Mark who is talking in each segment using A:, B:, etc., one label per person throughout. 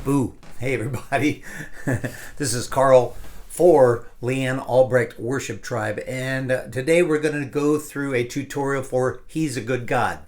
A: Boo. Hey everybody. This is Carl for Leanne Albrecht Worship Tribe, and today we're going to go through a tutorial for He's a Good God.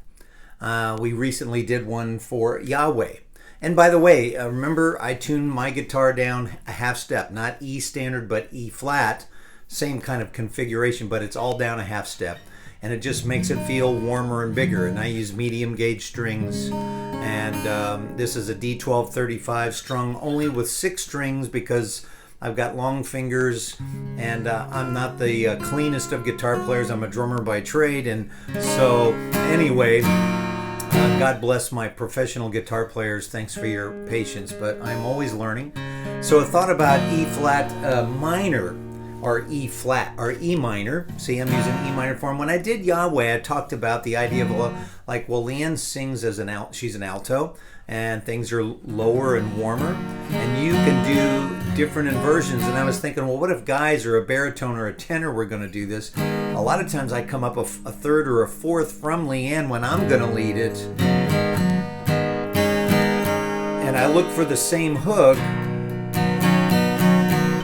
A: We recently did one for Yahweh. And by the way, remember I tuned my guitar down a half step, not E standard but E flat, same kind of configuration, but it's all down a half step. And it just makes it feel warmer and bigger. And I use medium gauge strings, and this is a D1235 strung only with 6 strings because I've got long fingers, and I'm not the cleanest of guitar players. I'm a drummer by trade, and so anyway, God bless my professional guitar players. Thanks for your patience, but I'm always learning. So I thought about E flat minor, or E flat, or E minor. See, I'm using E minor form. When I did Yahweh, I talked about the idea of, well, Leanne sings as she's an alto, and things are lower and warmer, and you can do different inversions. And I was thinking, well, what if guys or a baritone or a tenor were going to do this? A lot of times I come up a third or a fourth from Leanne when I'm going to lead it, and I look for the same hook.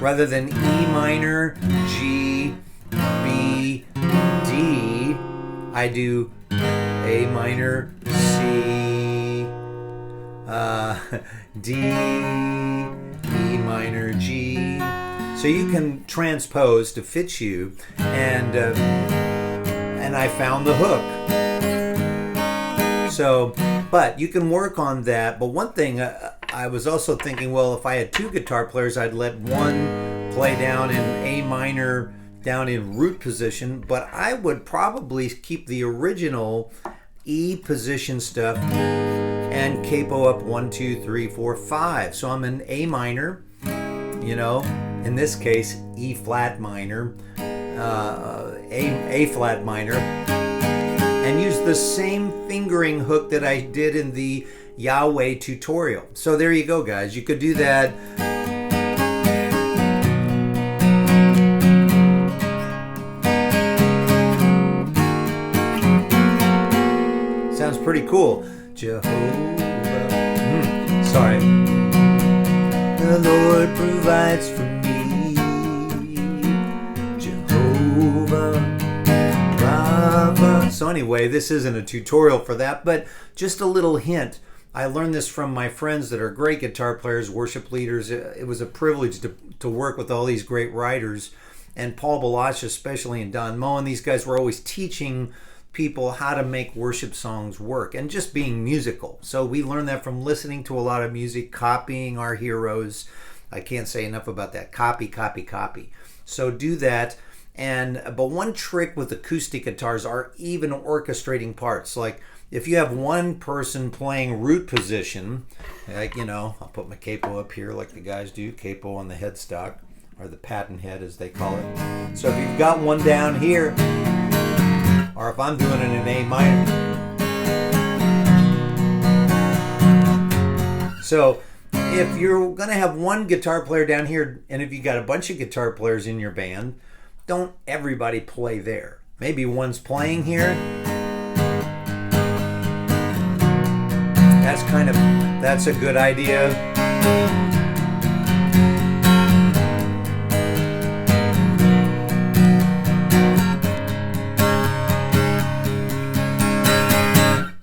A: Rather than E minor, G, B, D, I do A minor, C, D, E minor, G. So you can transpose to fit you, and I found the hook. So, but you can work on that. But one thing I was also thinking, well, if I had 2 guitar players, I'd let one play down in A minor, down in root position, but I would probably keep the original E position stuff and capo up 1, 2, 3, 4, 5. So I'm in A minor, in this case, E flat minor, A flat minor, and use the same fingering hook that I did in the Yahweh tutorial. So there you go, guys. You could do that. Sounds pretty cool. Jehovah. Sorry. The Lord provides for me. Jehovah. Rapha. So anyway, this isn't a tutorial for that, but just a little hint. I learned this from my friends that are great guitar players, worship leaders. It was a privilege to work with all these great writers, and Paul Balash especially, and Don Moen. These guys were always teaching people how to make worship songs work and just being musical. So we learned that from listening to a lot of music, copying our heroes. I can't say enough about that. Copy, copy, copy. So do that. But one trick with acoustic guitars are even orchestrating parts. Like if you have one person playing root position, like, I'll put my capo up here like the guys do, capo on the headstock, or the patent head as they call it. So if you've got one down here, or if I'm doing it in A minor. So if you're going to have one guitar player down here, and if you got a bunch of guitar players in your band, don't everybody play there. Maybe one's playing here. That's a good idea.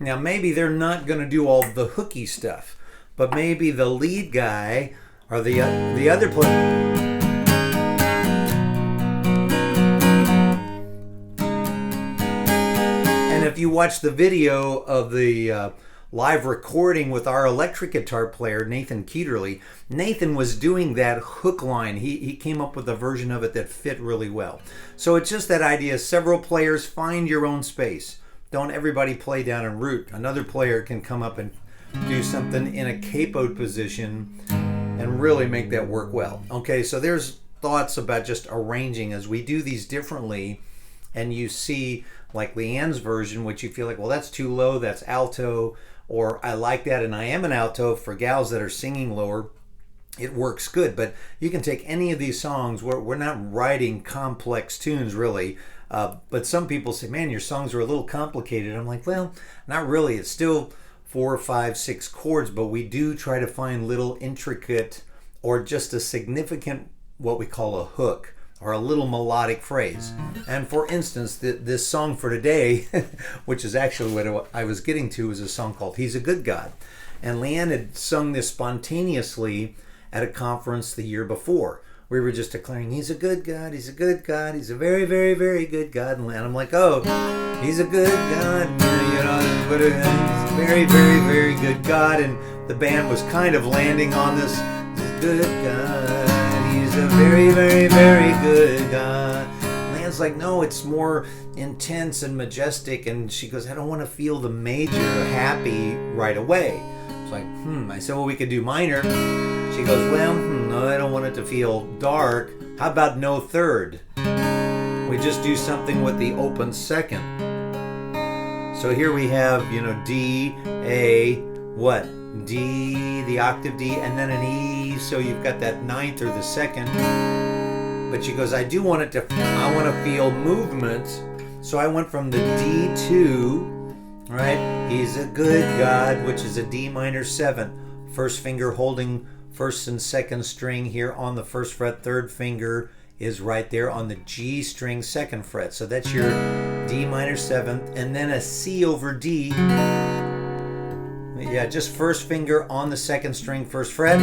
A: Now maybe they're not going to do all the hooky stuff, but maybe the lead guy or the other player. And if you watch the video of the live recording with our electric guitar player, Nathan Keeterly, Nathan was doing that hook line. He came up with a version of it that fit really well. So it's just that idea, several players, find your own space. Don't everybody play down in root. Another player can come up and do something in a capoed position and really make that work well. Okay, so there's thoughts about just arranging as we do these differently, and you see like Leanne's version, which you feel like, well, that's too low, that's alto, or I like that, and I am an alto. For gals that are singing lower, it works good. But you can take any of these songs. We're not writing complex tunes really, but some people say, man, your songs are a little complicated. I'm like, well, not really. It's still 4, 5, 6 chords, but we do try to find little intricate or just a significant, what we call a hook, or a little melodic phrase. And for instance, this song for today, which is actually what I was getting to, is a song called He's a Good God. And Leanne had sung this spontaneously at a conference the year before. We were just declaring, He's a good God, He's a good God, He's a very, very, very good God. And I'm like, oh, He's a good God, but He's a very, very, very good God. And the band was kind of landing on this, He's a good God, He's a very, very, very good God. Leanne's like, no, it's more intense and majestic. And she goes, I don't want to feel the major happy right away. It's like, I said, well, we could do minor. She goes, well, no, I don't want it to feel dark. How about no third? We just do something with the open second. So here we have, D, A, what? D, the octave D, and then an E. So you've got that ninth or the second. But she goes, I want to feel movement. So I went from the D2, right? He's a good God, which is a D minor 7. First finger holding first and second string here on the first fret. Third finger is right there on the G string second fret. So that's your D minor 7th. And then a C over D. Yeah, just first finger on the second string, first fret.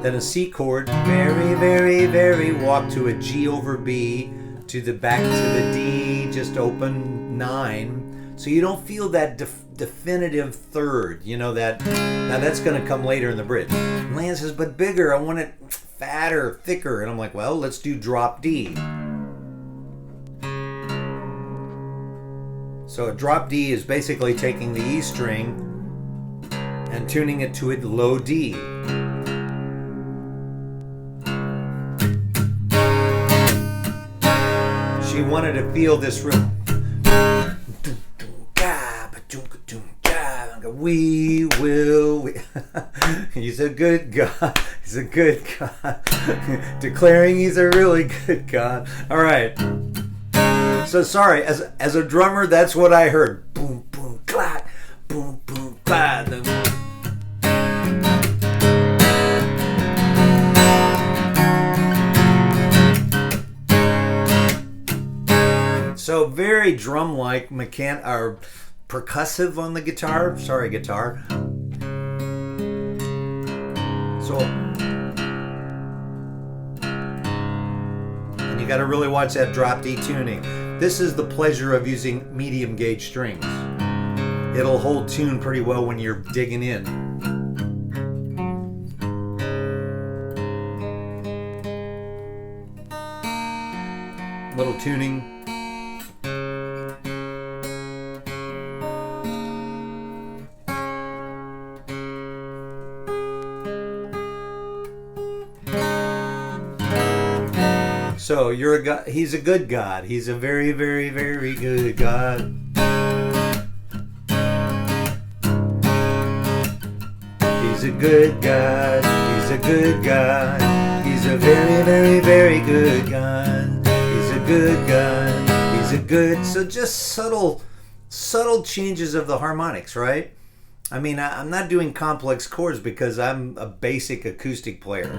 A: Then a C chord. Very, very, very. Walk to a G over B. To the back to the D. Just open 9. So you don't feel that definitive third, that. Now that's going to come later in the bridge. And Leanne says, but bigger, I want it fatter, thicker. And I'm like, well, let's do drop D. So a drop D is basically taking the E string and tuning it to a low D. She wanted to feel this rhythm. We will. He's a good God. He's a good God. Declaring He's a really good God. All right. So sorry. As a drummer, that's what I heard. Boom, boom, clack. Boom, boom, clack. So very drum-like, or percussive on the guitar. Sorry, guitar. So, and you got to really watch that drop D tuning. This is the pleasure of using medium gauge strings. It'll hold tune pretty well when you're digging in. Little tuning. So you're a God. He's a good God. He's a very, very, very good God. He's a good God. He's a good God. He's a very, very, very good God. He's a good God. He's a good. So just subtle changes of the harmonics, right? I mean, I'm not doing complex chords because I'm a basic acoustic player,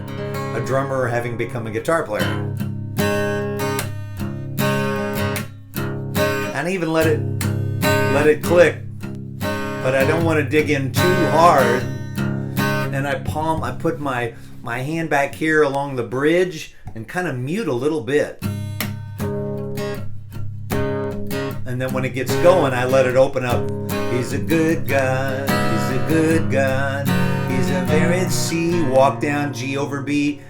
A: a drummer having become a guitar player. And even let it click, but I don't want to dig in too hard. And I put my hand back here along the bridge and kind of mute a little bit. And then when it gets going, I let it open up. He's a good God. He's a good God. He's a very C. Walk down G over B.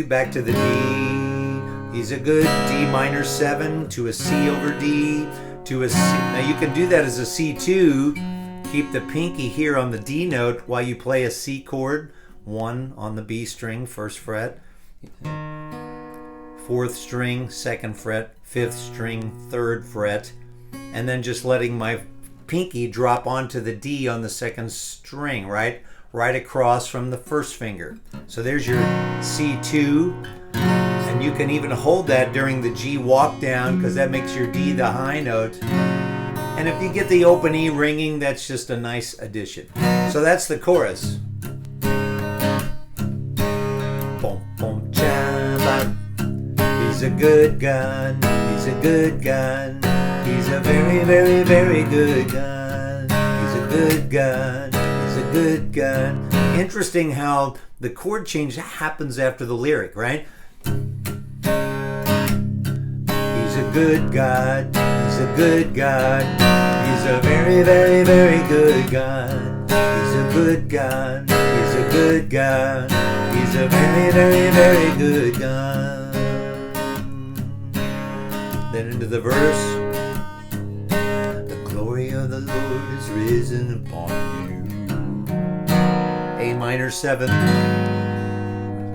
A: Back to the D. He's a good D minor 7 to a C over D. To a C. Now you can do that as a C2. Keep the pinky here on the D note while you play a C chord. 1 on the B string, first fret. 4th string, 2nd fret. 5th string, 3rd fret. And then just letting my pinky drop onto the D on the 2nd string, right across from the 1st finger. So there's your C2. And you can even hold that during the G walk down because that makes your D the high note. And if you get the open E ringing, that's just a nice addition. So that's the chorus. Boom, boom, chaba. He's a good God. He's a good God. He's a very, very, very good God. He's a good God. He's a good God. Interesting how the chord change happens after the lyric, right? He's a good God. He's a good God. He's a very, very, very good God. He's a good God. He's a good God. He's a very, very, very good God. Then into the verse. The glory of the Lord is risen upon you. A minor 7.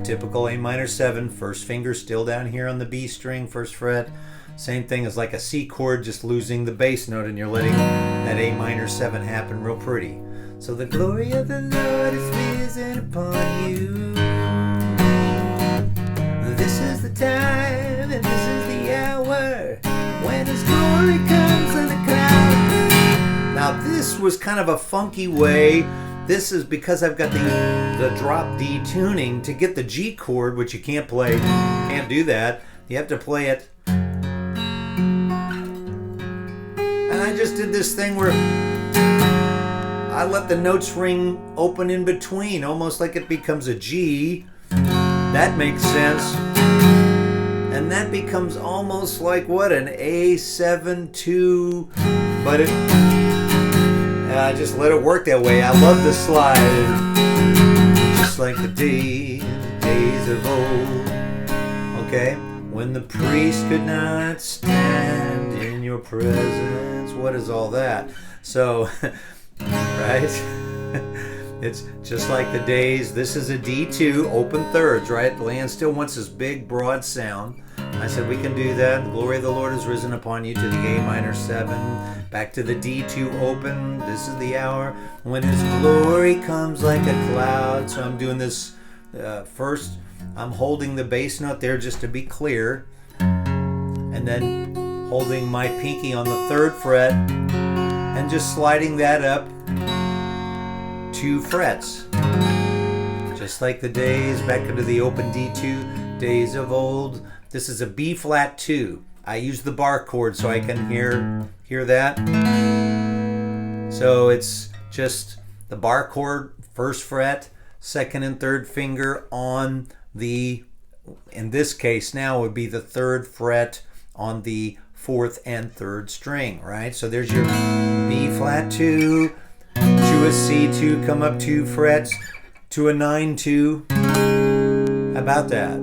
A: Typical A minor 7. First finger still down here on the B string, first fret. Same thing as like a C chord, just losing the bass note, and you're letting that A minor 7 happen real pretty. So the glory of the Lord is risen upon you. This is the time and this is the hour when His glory comes in a cloud. Now this was kind of a funky way. This is because I've got the drop D tuning to get the G chord, which you can't play. You can't do that. You have to play it. And I just did this thing where I let the notes ring open in between, almost like it becomes a G. That makes sense. And that becomes almost like what, an A7-2, but it, I just let it work that way. I love the slide, just like the days of old. Okay, when the priest could not stand in your presence. What is all that? So, right? It's just like the days. This is a D2, open thirds, right? Land still wants this big, broad sound. I said we can do that. The glory of the Lord has risen upon you, to the A minor 7. Back to the D2 open. This is the hour when His glory comes like a cloud. So I'm doing this first. I'm holding the bass note there just to be clear. And then holding my pinky on the 3rd fret and just sliding that up 2 frets. Just like the days, back into the open D2, days of old. This is a B flat 2. I use the bar chord so I can hear that. So it's just the bar chord, 1st fret, 2nd and 3rd finger on the, in this case now would be the 3rd fret on the 4th and 3rd string, right? So there's your B flat 2 to a C2, come up 2 frets to a 9-2. How about that?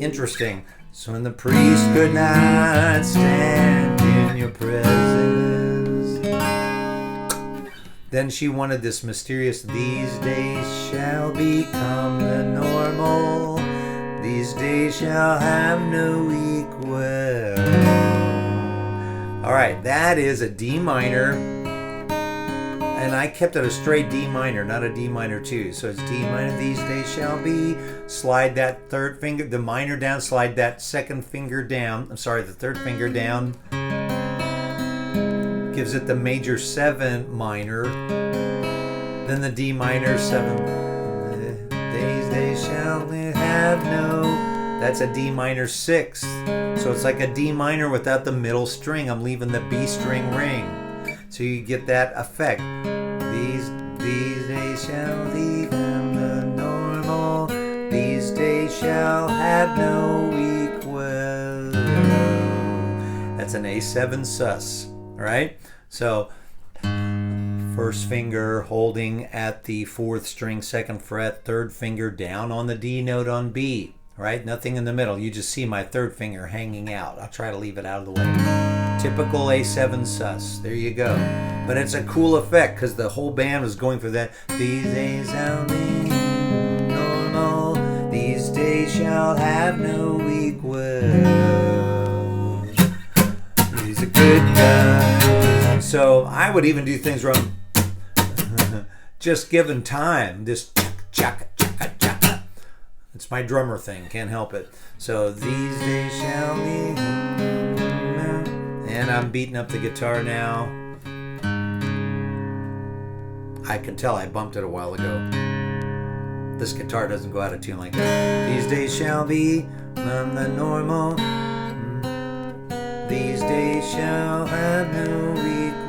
A: Interesting. So when the priest could not stand in your presence. Then she wanted this mysterious, these days shall become the normal. These days shall have no equal. All right, that is a D minor. And I kept it a straight D minor, not a D minor 2. So it's D minor, these days shall be. Slide that 3rd finger, the minor down, slide that 2nd finger down. I'm sorry, the 3rd finger down. Gives it the major 7 minor. Then the D minor 7. These days shall have no. That's a D minor 6. So it's like a D minor without the middle string. I'm leaving the B string ring. So you get that effect. These days shall leave them the normal. These days shall have no equal. That's an A7 sus. All right? So 1st finger holding at the 4th string, 2nd fret, 3rd finger down on the D note on B. Right? Nothing in the middle. You just see my 3rd finger hanging out. I'll try to leave it out of the way. Typical A7 sus. There you go. But it's a cool effect because the whole band was going for that. These days shall be normal. These days shall have no equal. He's a good guy. So I would even do things wrong. Just given time. This chaka chaka chaka. It's my drummer thing. Can't help it. So these days shall be. And I'm beating up the guitar now. I could tell I bumped it a while ago. This guitar doesn't go out of tune like that. These days shall be the normal. These days shall have no equal.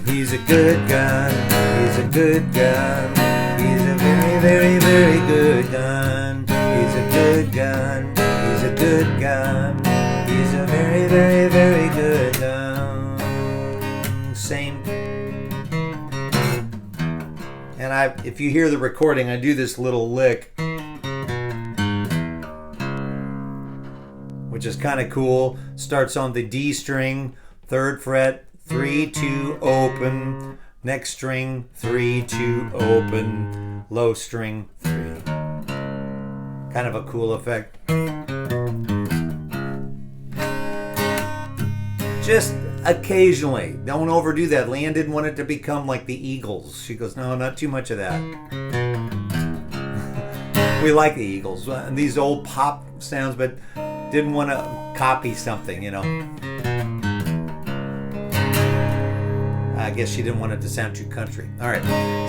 A: He's a good God. He's a good God. He's a very, very, very good God. He's a good God. He's a good God. He's a very, very, very good God. Same. And if you hear the recording, I do this little lick, which is kind of cool. Starts on the D string, 3rd fret, 3, 2, open. Next string, 3, 2, open. Low string, 3. Kind of a cool effect. Just occasionally. Don't overdo that. Leanne didn't want it to become like the Eagles. She goes, no, not too much of that. We like the Eagles. These old pop sounds, but didn't want to copy something, you know. I guess she didn't want it to sound too country. All right.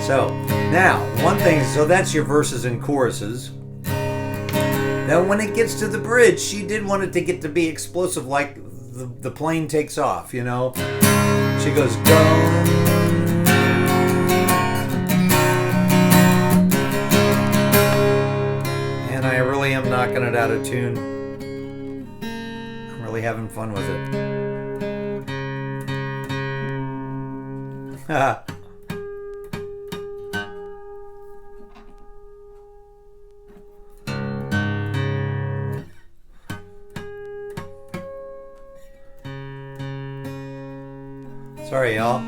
A: So now, one thing, so that's your verses and choruses. Now, when it gets to the bridge, she did want it to get to be explosive, like the plane takes off, you know. She goes, go. And I really am knocking it out of tune. I'm really having fun with it. Sorry, y'all.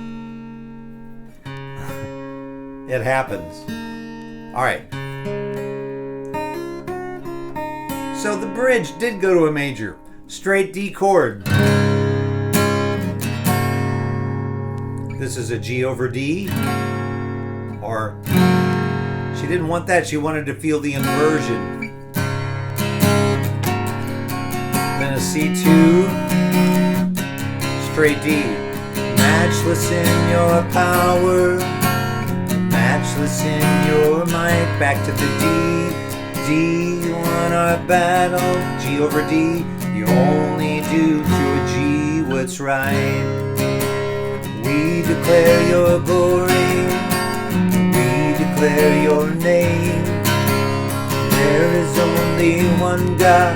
A: It happens. All right. So the bridge did go to a major. Straight D chord. This is a G over D. Or she didn't want that. She wanted to feel the inversion. Then a C2. Straight D. Matchless in your power, matchless in your might. Back to the D. D, won our battle. G over D. You only do to a G what's right. We declare your glory. We declare your name. There is only one God,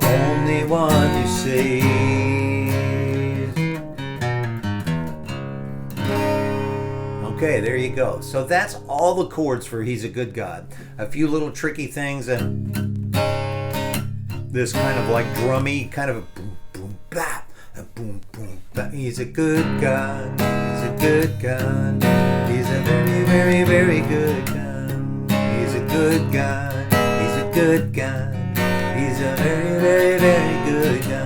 A: only one you save. Okay, there you go. So that's all the chords for He's a Good God. A few little tricky things and this kind of like drummy, kind of a boom, boom, bap, a boom, boom, bap. He's a good God. He's a good God. He's a very, very, very good God. He's a good God. He's a good God. He's a very, very, very good God.